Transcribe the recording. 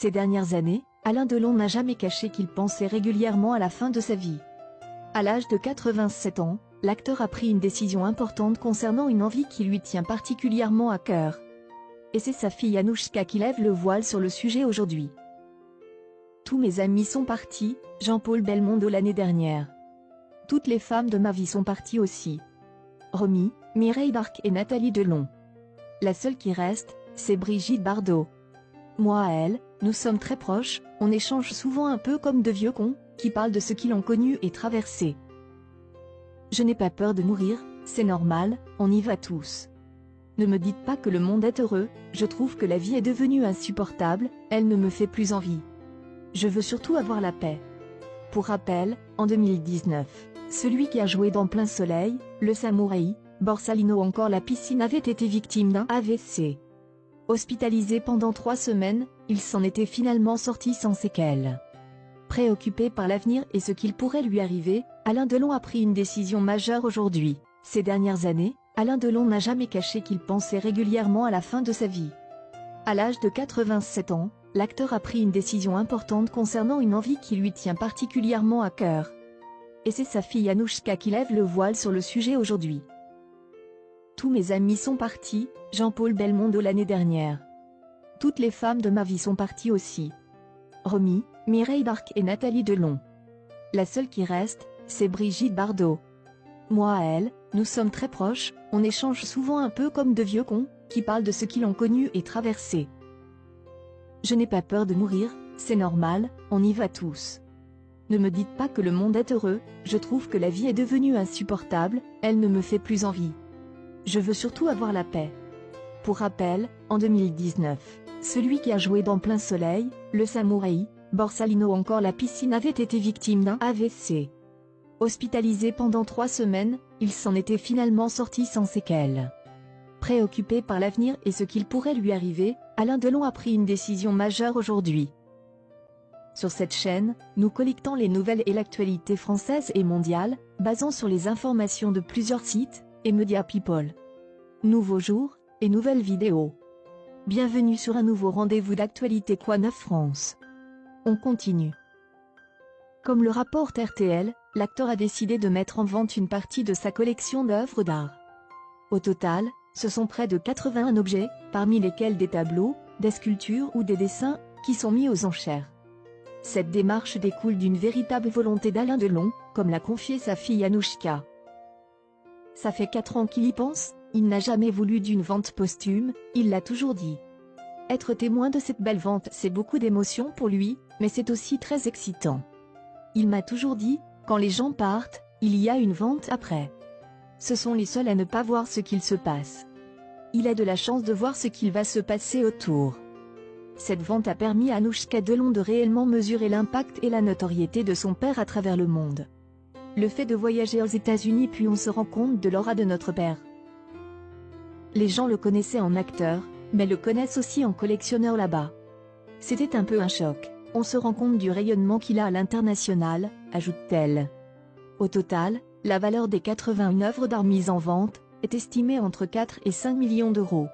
Ces dernières années, Alain Delon n'a jamais caché qu'il pensait régulièrement à la fin de sa vie. À l'âge de 87 ans, l'acteur a pris une décision importante concernant une envie qui lui tient particulièrement à cœur. Et c'est sa fille Anouchka qui lève le voile sur le sujet aujourd'hui. Tous mes amis sont partis, Jean-Paul Belmondo l'année dernière. Toutes les femmes de ma vie sont parties aussi. Romy, Mireille Darc et Nathalie Delon. La seule qui reste, c'est Brigitte Bardot. Moi à elle, nous sommes très proches, on échange souvent un peu comme de vieux cons, qui parlent de ce qu'ils ont connu et traversé. Je n'ai pas peur de mourir, c'est normal, on y va tous. Ne me dites pas que le monde est heureux, je trouve que la vie est devenue insupportable, elle ne me fait plus envie. Je veux surtout avoir la paix. Pour rappel, en 2019, celui qui a joué dans Plein Soleil, Le Samouraï, Borsalino ou encore La Piscine avait été victime d'un AVC. Hospitalisé pendant 3 semaines, il s'en était finalement sorti sans séquelles. Préoccupé par l'avenir et ce qu'il pourrait lui arriver, Alain Delon a pris une décision majeure aujourd'hui. Ces dernières années, Alain Delon n'a jamais caché qu'il pensait régulièrement à la fin de sa vie. À l'âge de 87 ans, l'acteur a pris une décision importante concernant une envie qui lui tient particulièrement à cœur. Et c'est sa fille Anouchka qui lève le voile sur le sujet aujourd'hui. Tous mes amis sont partis, Jean-Paul Belmondo l'année dernière. Toutes les femmes de ma vie sont parties aussi. Romy, Mireille Darc et Nathalie Delon. La seule qui reste, c'est Brigitte Bardot. Moi à elle, nous sommes très proches, on échange souvent un peu comme de vieux cons, qui parlent de ce qu'ils ont connu et traversé. Je n'ai pas peur de mourir, c'est normal, on y va tous. Ne me dites pas que le monde est heureux, je trouve que la vie est devenue insupportable, elle ne me fait plus envie. Je veux surtout avoir la paix. Pour rappel, en 2019, celui qui a joué dans Plein Soleil, Le Samouraï, Borsalino ou encore La Piscine avait été victime d'un AVC. Hospitalisé pendant 3 semaines, il s'en était finalement sorti sans séquelles. Préoccupé par l'avenir et ce qu'il pourrait lui arriver, Alain Delon a pris une décision majeure aujourd'hui. Sur cette chaîne, nous collectons les nouvelles et l'actualité française et mondiale, basant sur les informations de plusieurs sites et Media People. Nouveau jour et nouvelles vidéos. Bienvenue sur un nouveau rendez-vous d'actualité Quoi Neuf France. On continue. Comme le rapporte RTL, l'acteur a décidé de mettre en vente une partie de sa collection d'œuvres d'art. Au total, ce sont près de 81 objets, parmi lesquels des tableaux, des sculptures ou des dessins, qui sont mis aux enchères. Cette démarche découle d'une véritable volonté d'Alain Delon, comme l'a confié sa fille Anouchka. Ça fait 4 ans qu'il y pense, il n'a jamais voulu d'une vente posthume, il l'a toujours dit. Être témoin de cette belle vente, c'est beaucoup d'émotions pour lui, mais c'est aussi très excitant. Il m'a toujours dit, quand les gens partent, il y a une vente après. Ce sont les seuls à ne pas voir ce qu'il se passe. Il a de la chance de voir ce qu'il va se passer autour. Cette vente a permis à Anouchka Delon de réellement mesurer l'impact et la notoriété de son père à travers le monde. Le fait de voyager aux États-Unis puis on se rend compte de l'aura de notre père. Les gens le connaissaient en acteur, mais le connaissent aussi en collectionneur là-bas. C'était un peu un choc, on se rend compte du rayonnement qu'il a à l'international, ajoute-t-elle. Au total, la valeur des 81 œuvres d'art mises en vente est estimée entre 4 et 5 millions d'euros.